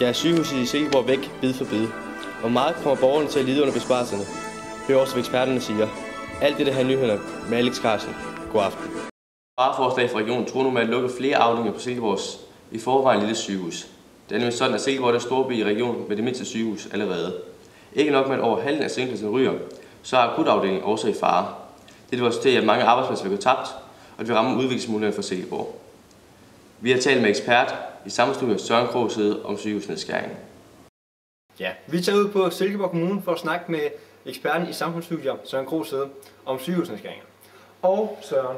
Skal sygehuset i Silkeborg væk bid for bid? Hvor meget kommer borgerne til at lide under besparelserne? Hør også, hvad eksperterne siger. Alt det her nyheder med Alex Carlsen. God aften. Spareforslag fra regionen tror nu med at lukke flere afdelinger på Silkeborgs i forvejen lille sygehus. Det er nemlig sådan, at Silkeborg er den store by i regionen med det mindste sygehus allerede. Ikke nok med at over halvdelen af sengepladser ryger, så er akutafdelingen også i fare. Det vil også til, at mange arbejdspladser vil gå tabt, og det vil ramme udviklingsmulighederne for Silkeborg. Vi har talt med ekspert i samfundsstudiet Søren Krogsede om sygehusnedskæringen. Ja, vi tager ud på Silkeborg Kommune for at snakke med eksperten i samfundsstudier Søren Krogsede om sygehusnedskæringer. Og Søren,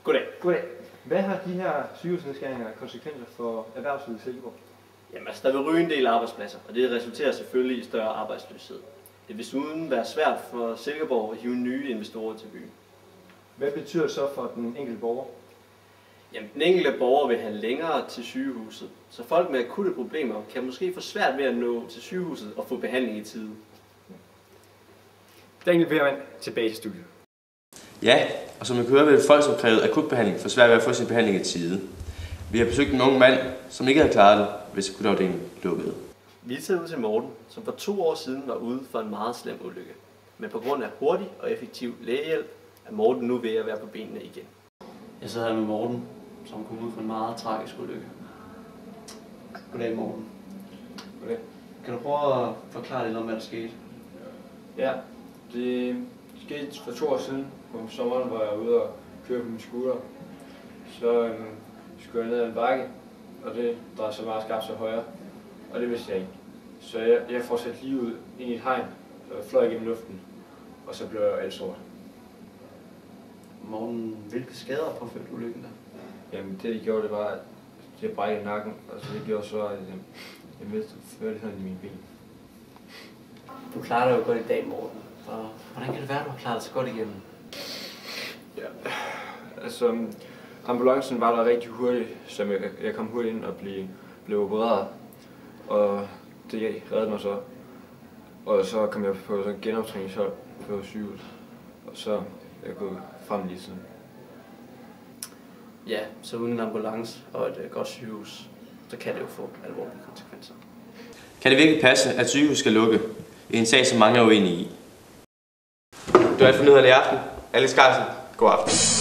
goddag. Goddag. Hvad har de her sygehusnedskæringer konsekvenser for erhvervslivet i Silkeborg? Jamen altså, der vil ryge en del arbejdspladser, og det resulterer selvfølgelig i større arbejdsløshed. Det vil desuden være svært for Silkeborg at hive nye investorer til byen. Hvad betyder det så for den enkelte borger? Jamen, den enkelte borger vil have længere til sygehuset, så folk med akutte problemer kan måske få svært ved at nå til sygehuset og få behandling i tide. Daniel Beermann, tilbage til studiet. Ja, og som man kan høre, vil folk, som krævede akutbehandling, få svært ved at få sin behandling i tide. Vi har besøgt en ung mand, som ikke havde klaret det, hvis akutafdelingen lukkede. Vi er taget ud til Morten, som for 2 år siden var ude for en meget slem ulykke. Men på grund af hurtig og effektiv lægehjælp er Morten nu ved at være på benene igen. Jeg sidder her med Morten, som kom ud for en meget tragisk ulykke. Goddag, Morten. Goddag. Kan du prøve at forklare lidt om, hvad der skete? Ja, det skete for 2 år siden. Om sommeren var jeg ude og køre på min scooter. Så skulle jeg ned ad en bakke, og det drejede sig meget skarpt til højre. Og det vidste jeg ikke. Så jeg fortsatte lige ud ind i et hegn, og fløj igennem luften. Og så blev jeg elsort. Morten, hvilke skader påførte ulykken der? Jamen det gjorde, det var, at jeg brækkede nakken. Og så det gjorde så, at jeg mistede førligheden i mine ben. Du klarer dig jo godt i dag, Morten. Og hvordan kan det være, at du har klaret dig så godt igennem? Ja, altså ambulancen var der rigtig hurtigt, så jeg kom hurtigt ind og blev opereret. Og det reddede mig så. Og så kom jeg på sådan en genoptræningshold på sygehuset. Og så er jeg gået frem lige siden. Ja, så uden en ambulance og et godt sygehus, så kan det jo få alvorlige konsekvenser. Kan det virkelig passe, at sygehus skal lukke? En sag, som mange er uenige i. Du har alt for nyhederne i aften. Alex Carlsen. God aften.